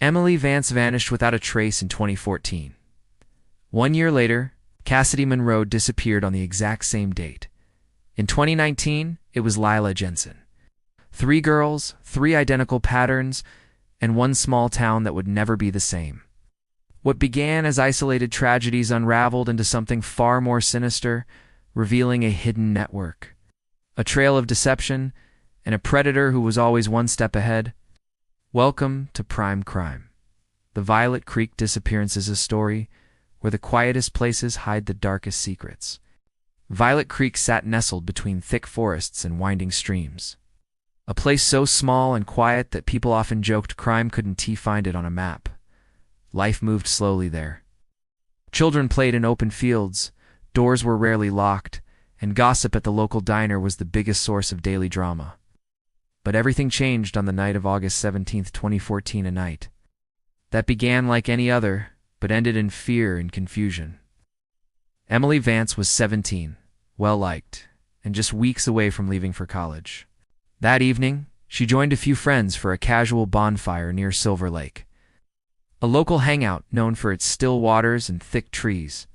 Emily Vance vanished without a trace in 2014. 1 year later, Cassidy Monroe disappeared on the exact same date. In 2019, it was Lila Jensen. 3 girls, 3 identical patterns, and one small town that would never be the same. What began as isolated tragedies unraveled into something far more sinister, revealing a hidden network. A trail of deception, and a predator who was always one step ahead. Welcome to Prime Crime. The Violet Creek Disappearances, a story where the quietest places hide the darkest secrets. Violet Creek sat nestled between thick forests and winding streams. A place so small and quiet that people often joked crime couldn't find it on a map. Life moved slowly there. Children played in open fields, doors were rarely locked, and gossip at the local diner was the biggest source of daily drama. But everything changed on the night of August 17, 2014, a night that began like any other, but ended in fear and confusion. Emily Vance was 17, well-liked, and just weeks away from leaving for college. That evening, she joined a few friends for a casual bonfire near Silver Lake, a local hangout known for its still waters and thick trees.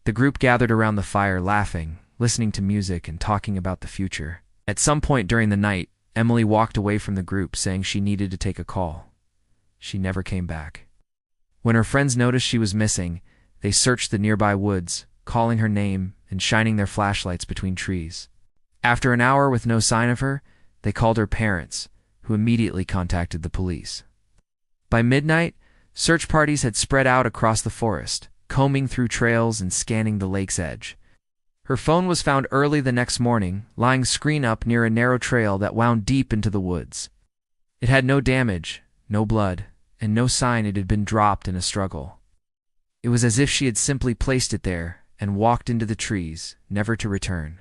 The group gathered around the fire laughing, listening to music, and talking about the future. At some point during the night, Emily walked away from the group saying she needed to take a call. She never came back. When her friends noticed she was missing, they searched the nearby woods, calling her name and shining their flashlights between trees. After an hour with no sign of her, they called her parents, who immediately contacted the police. By midnight, search parties had spread out across the forest, combing through trails and scanning the lake's edge. Her phone was found early the next morning, lying screen up near a narrow trail that wound deep into the woods. It had no damage, no blood, and no sign it had been dropped in a struggle. It was as if she had simply placed it there and walked into the trees, never to return.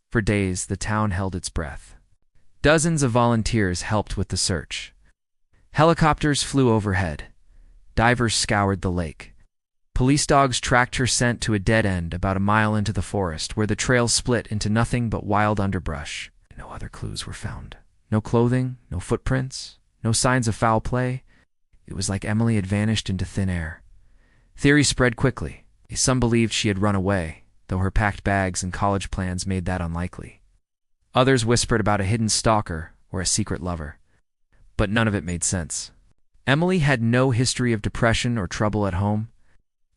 For days, the town held its breath. Dozens of volunteers helped with the search. Helicopters flew overhead. Divers scoured the lake. Police dogs tracked her scent to a dead end about a mile into the forest, where the trail split into nothing but wild underbrush. No other clues were found. No clothing, no footprints, no signs of foul play. It was like Emily had vanished into thin air. Theories spread quickly. Some believed she had run away, though her packed bags and college plans made that unlikely. Others whispered about a hidden stalker or a secret lover. But none of it made sense. Emily had no history of depression or trouble at home.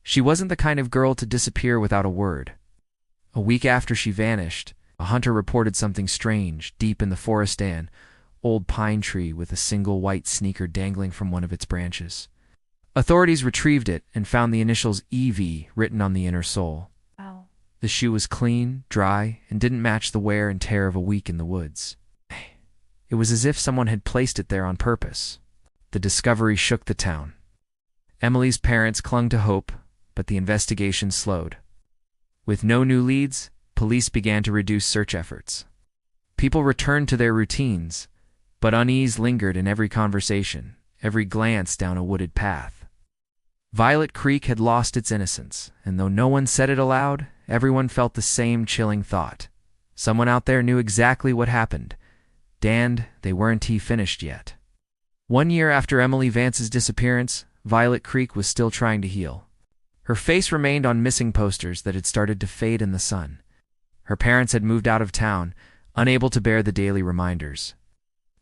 She wasn't the kind of girl to disappear without a word. A week after she vanished, a hunter reported something strange deep in the forest, an old pine tree with a single white sneaker dangling from one of its branches. Authorities retrieved it and found the initials EV written on the inner sole. Wow. The shoe was clean, dry, and didn't match the wear and tear of a week in the woods. It was as if someone had placed it there on purpose. The discovery shook the town. Emily's parents clung to hope, but the investigation slowed. With no new leads, police began to reduce search efforts. People returned to their routines, but unease lingered in every conversation, every glance down a wooded path. Violet Creek had lost its innocence, and though no one said it aloud, everyone felt the same chilling thought. Someone out there knew exactly what happened. Damned, they weren't finished yet. 1 year after Emily Vance's disappearance, Violet Creek was still trying to heal. Her face remained on missing posters that had started to fade in the sun. Her parents had moved out of town, unable to bear the daily reminders.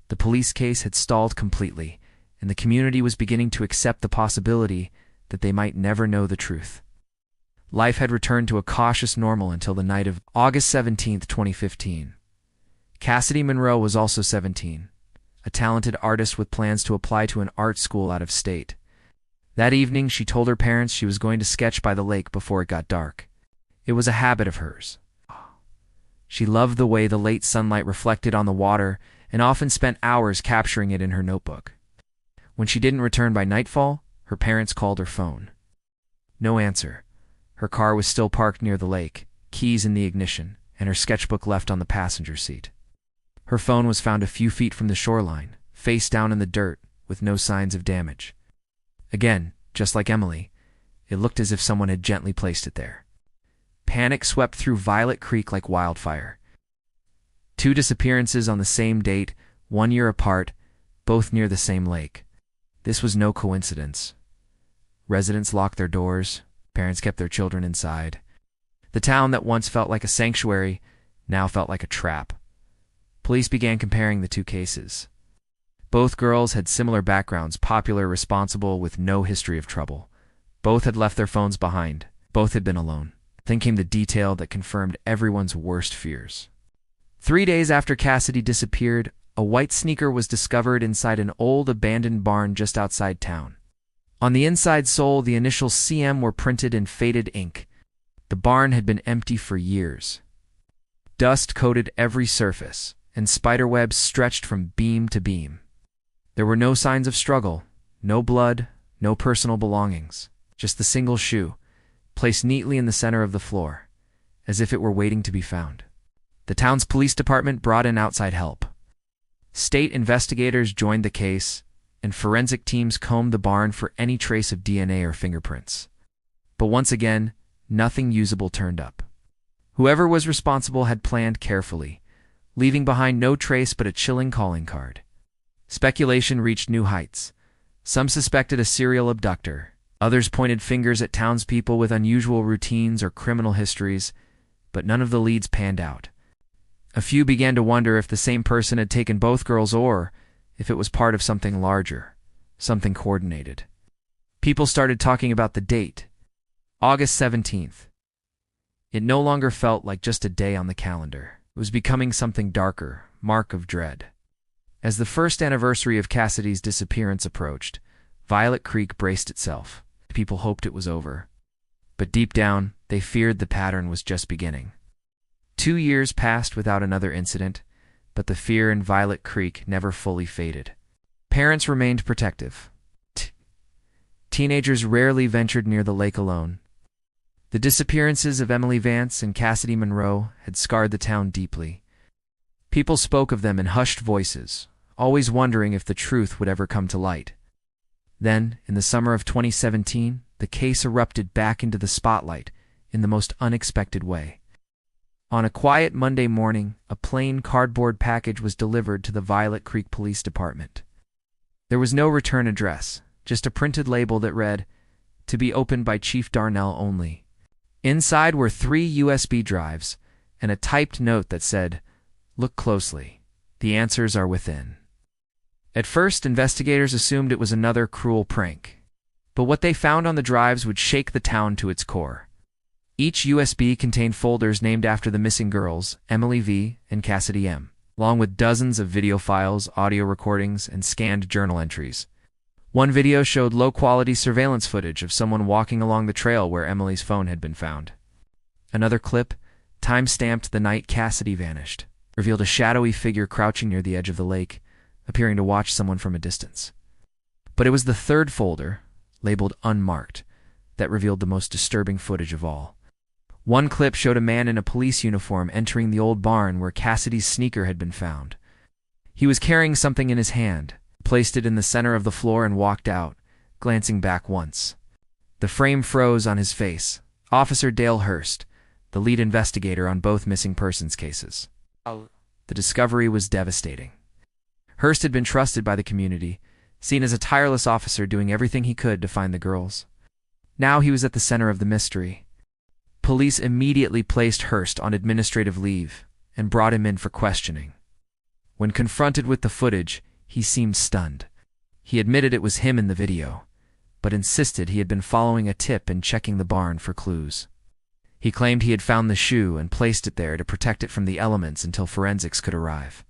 The police case had stalled completely, and the community was beginning to accept the possibility that they might never know the truth. Life had returned to a cautious normal until the night of August 17, 2015. Cassidy Monroe was also 17, a talented artist with plans to apply to an art school out of state. That evening, she told her parents she was going to sketch by the lake before it got dark. It was a habit of hers. She loved the way the late sunlight reflected on the water and often spent hours capturing it in her notebook. When she didn't return by nightfall, her parents called her phone. No answer. Her car was still parked near the lake, keys in the ignition, and her sketchbook left on the passenger seat. Her phone was found a few feet from the shoreline, face down in the dirt, with no signs of damage. Again, just like Emily, it looked as if someone had gently placed it there. Panic swept through Violet Creek like wildfire. 2 disappearances on the same date, 1 year apart, both near the same lake. This was no coincidence. Residents locked their doors, parents kept their children inside. The town that once felt like a sanctuary now felt like a trap. Police began comparing the two cases. Both girls had similar backgrounds, popular, responsible, with no history of trouble. Both had left their phones behind. Both had been alone. Then came the detail that confirmed everyone's worst fears. 3 days after Cassidy disappeared, a white sneaker was discovered inside an old abandoned barn just outside town. On the inside sole, the initials CM were printed in faded ink. The barn had been empty for years. Dust coated every surface, and spiderwebs stretched from beam to beam. There were no signs of struggle, no blood, no personal belongings, just the single shoe, placed neatly in the center of the floor, as if it were waiting to be found. The town's police department brought in outside help. State investigators joined the case, and forensic teams combed the barn for any trace of DNA or fingerprints. But once again, nothing usable turned up. Whoever was responsible had planned carefully, leaving behind no trace but a chilling calling card. Speculation reached new heights. Some suspected a serial abductor. Others pointed fingers at townspeople with unusual routines or criminal histories, but none of the leads panned out. A few began to wonder if the same person had taken both girls or if it was part of something larger, something coordinated. People started talking about the date, August 17th. It no longer felt like just a day on the calendar. It was becoming something darker, mark of dread. As the first anniversary of Cassidy's disappearance approached, Violet Creek braced itself. People hoped it was over. But deep down, they feared the pattern was just beginning. 2 years passed without another incident, but the fear in Violet Creek never fully faded. Parents remained protective. Teenagers rarely ventured near the lake alone. The disappearances of Emily Vance and Cassidy Monroe had scarred the town deeply. People spoke of them in hushed voices, always wondering if the truth would ever come to light. Then, in the summer of 2017, the case erupted back into the spotlight in the most unexpected way. On a quiet Monday morning, a plain cardboard package was delivered to the Violet Creek Police Department. There was no return address, just a printed label that read, "To be opened by Chief Darnell only." Inside were 3 USB drives and a typed note that said, "Look closely. The answers are within." At first, investigators assumed it was another cruel prank. But what they found on the drives would shake the town to its core. Each USB contained folders named after the missing girls, Emily V. and Cassidy M., along with dozens of video files, audio recordings, and scanned journal entries. One video showed low-quality surveillance footage of someone walking along the trail where Emily's phone had been found. Another clip, time-stamped the night Cassidy vanished, revealed a shadowy figure crouching near the edge of the lake, appearing to watch someone from a distance. But it was the third folder, labeled unmarked, that revealed the most disturbing footage of all. One clip showed a man in a police uniform entering the old barn where Cassidy's sneaker had been found. He was carrying something in his hand, placed it in the center of the floor and walked out, glancing back once. The frame froze on his face. Officer Dale Hurst, the lead investigator on both missing persons cases. The discovery was devastating. Hurst had been trusted by the community, seen as a tireless officer doing everything he could to find the girls. Now he was at the center of the mystery. Police immediately placed Hurst on administrative leave and brought him in for questioning. When confronted with the footage, he seemed stunned. He admitted it was him in the video, but insisted he had been following a tip and checking the barn for clues. He claimed he had found the shoe and placed it there to protect it from the elements until forensics could arrive.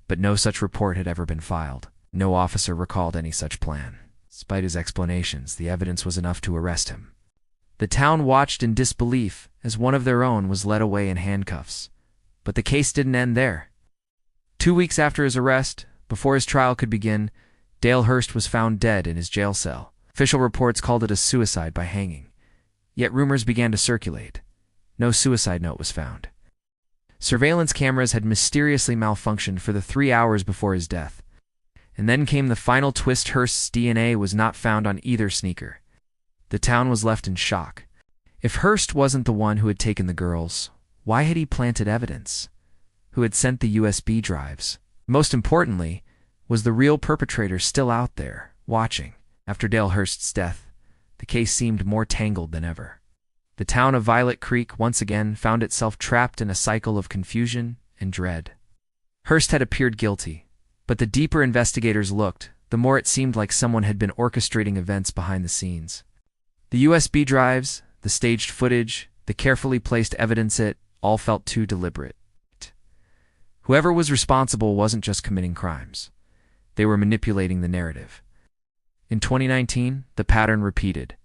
But no such report had ever been filed. No officer recalled any such plan. Despite his explanations, the evidence was enough to arrest him. The town watched in disbelief as one of their own was led away in handcuffs. But the case didn't end there. 2 weeks after his arrest, before his trial could begin, Dale Hurst was found dead in his jail cell. Official reports called it a suicide by hanging. Yet rumors began to circulate. No suicide note was found. Surveillance cameras had mysteriously malfunctioned for the 3 hours before his death. And then came the final twist: Hurst's DNA was not found on either sneaker. The town was left in shock. If Hurst wasn't the one who had taken the girls, why had he planted evidence? Who had sent the USB drives? Most importantly, was the real perpetrator still out there, watching. After Dale Hurst's death, the case seemed more tangled than ever. The town of Violet Creek once again found itself trapped in a cycle of confusion and dread. Hurst had appeared guilty, but the deeper investigators looked, the more it seemed like someone had been orchestrating events behind the scenes. The USB drives, the staged footage, the carefully placed evidence, it all felt too deliberate. Whoever was responsible wasn't just committing crimes. They were manipulating the narrative. In 2019, the pattern repeated.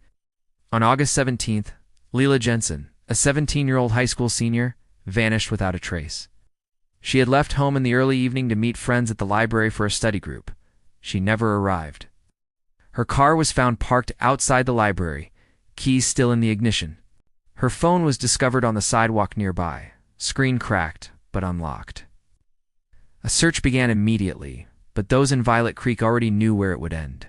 On August 17th, Lila Jensen, a 17-year-old high school senior, vanished without a trace. She had left home in the early evening to meet friends at the library for a study group. She never arrived. Her car was found parked outside the library, keys still in the ignition. Her phone was discovered on the sidewalk nearby, screen cracked but unlocked. A search began immediately, but those in Violet Creek already knew where it would end.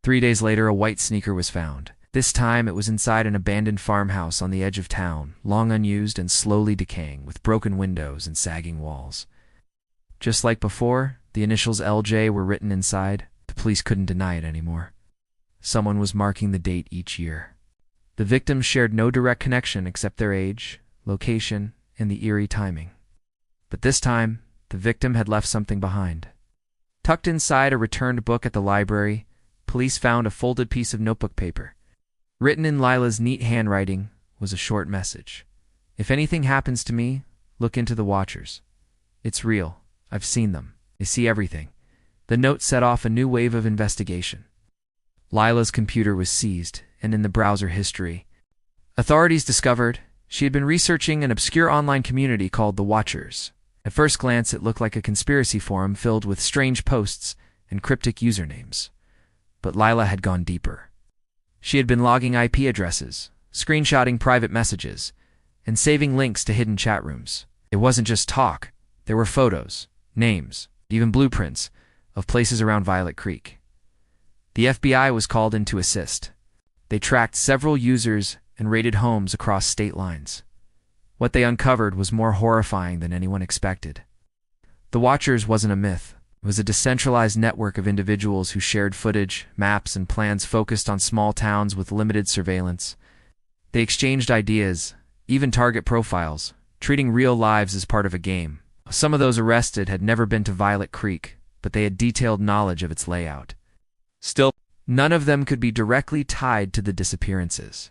3 days later, a white sneaker was found. This time, it was inside an abandoned farmhouse on the edge of town, long unused and slowly decaying, with broken windows and sagging walls. Just like before, the initials LJ were written inside. The police couldn't deny it anymore. Someone was marking the date each year. The victims shared no direct connection except their age, location, and the eerie timing. But this time, the victim had left something behind. Tucked inside a returned book at the library, police found a folded piece of notebook paper. Written in Lila's neat handwriting was a short message. If anything happens to me, look into the Watchers. It's real. I've seen them. They see everything. The note set off a new wave of investigation. Lila's computer was seized, and in the browser history, authorities discovered she had been researching an obscure online community called the Watchers. At first glance, it looked like a conspiracy forum filled with strange posts and cryptic usernames. But Lila had gone deeper. She had been logging IP addresses, screenshotting private messages, and saving links to hidden chat rooms. It wasn't just talk. There were photos, names, even blueprints of places around Violet Creek. The FBI was called in to assist. They tracked several users and raided homes across state lines. What they uncovered was more horrifying than anyone expected. The Watchers wasn't a myth. It was a decentralized network of individuals who shared footage, maps, and plans focused on small towns with limited surveillance. They exchanged ideas, even target profiles, treating real lives as part of a game. Some of those arrested had never been to Violet Creek, but they had detailed knowledge of its layout. Still, none of them could be directly tied to the disappearances.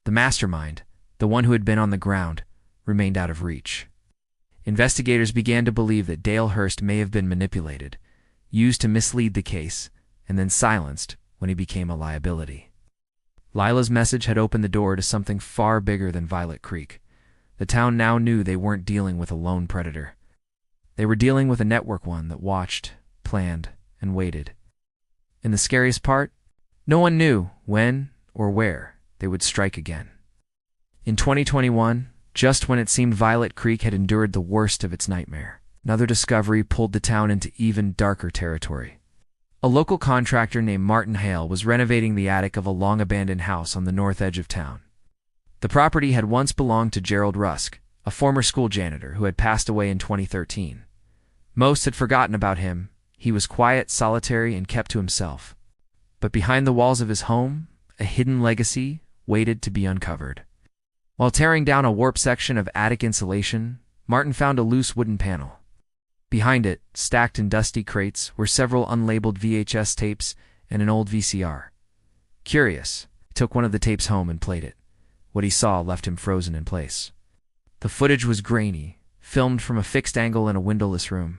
The mastermind, the one who had been on the ground, remained out of reach. Investigators began to believe that Dale Hurst may have been manipulated, used to mislead the case, and then silenced when he became a liability. Lila's message had opened the door to something far bigger than Violet Creek. The town now knew they weren't dealing with a lone predator. They were dealing with a network, one that watched, planned, and waited. And the scariest part? No one knew when or where they would strike again. In 2021, just when it seemed Violet Creek had endured the worst of its nightmare, another discovery pulled the town into even darker territory. A local contractor named Martin Hale was renovating the attic of a long-abandoned house on the north edge of town. The property had once belonged to Gerald Rusk, a former school janitor who had passed away in 2013. Most had forgotten about him. He was quiet, solitary, and kept to himself. But behind the walls of his home, a hidden legacy waited to be uncovered. While tearing down a warped section of attic insulation, Martin found a loose wooden panel. Behind it, stacked in dusty crates, were several unlabeled VHS tapes and an old VCR. Curious, he took one of the tapes home and played it. What he saw left him frozen in place. The footage was grainy, filmed from a fixed angle in a windowless room.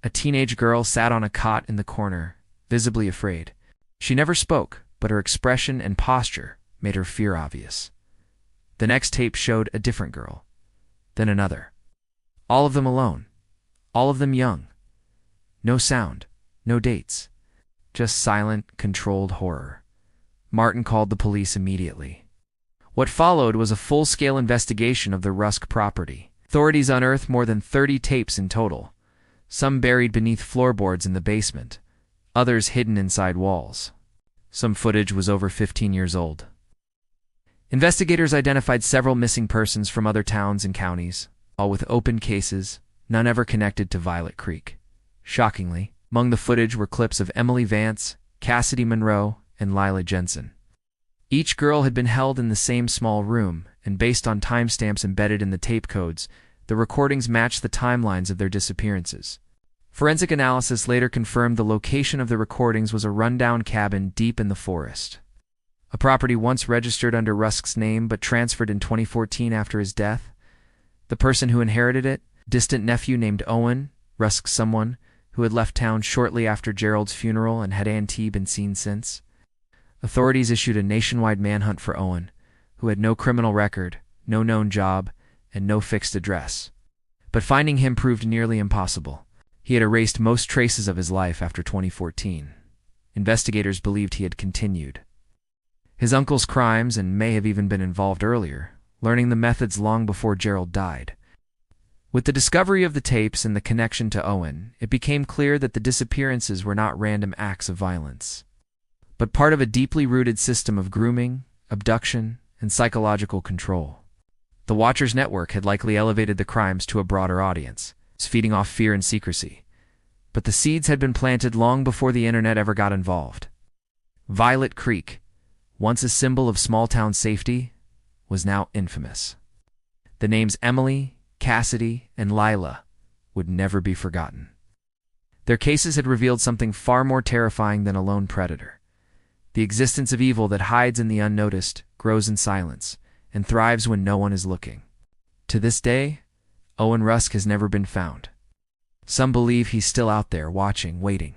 A teenage girl sat on a cot in the corner, visibly afraid. She never spoke, but her expression and posture made her fear obvious. The next tape showed a different girl, then another. All of them alone, all of them young. No sound, no dates, just silent, controlled horror. Martin called the police immediately. What followed was a full-scale investigation of the Rusk property. Authorities unearthed more than 30 tapes in total, some buried beneath floorboards in the basement, others hidden inside walls. Some footage was over 15 years old. Investigators identified several missing persons from other towns and counties, all with open cases, none ever connected to Violet Creek. Shockingly, among the footage were clips of Emily Vance, Cassidy Monroe, and Lila Jensen. Each girl had been held in the same small room, and based on timestamps embedded in the tape codes, the recordings matched the timelines of their disappearances. Forensic analysis later confirmed the location of the recordings was a rundown cabin deep in the forest. A property once registered under Rusk's name but transferred in 2014 after his death. The person who inherited it, distant nephew named Owen, Rusk's someone, who had left town shortly after Gerald's funeral and had been seen since. Authorities issued a nationwide manhunt for Owen, who had no criminal record, no known job, and no fixed address. But finding him proved nearly impossible. He had erased most traces of his life after 2014. Investigators believed he had continued his uncle's crimes and may have even been involved earlier, learning the methods long before Gerald died. With the discovery of the tapes and the connection to Owen, it became clear that the disappearances were not random acts of violence, but part of a deeply rooted system of grooming, abduction, and psychological control. The Watchers Network had likely elevated the crimes to a broader audience, feeding off fear and secrecy. But the seeds had been planted long before the internet ever got involved. Violet Creek, once a symbol of small-town safety, was now infamous. The names Emily, Cassidy, and Lila would never be forgotten. Their cases had revealed something far more terrifying than a lone predator. The existence of evil that hides in the unnoticed, grows in silence, and thrives when no one is looking. To this day, Owen Rusk has never been found. Some believe he's still out there watching, waiting.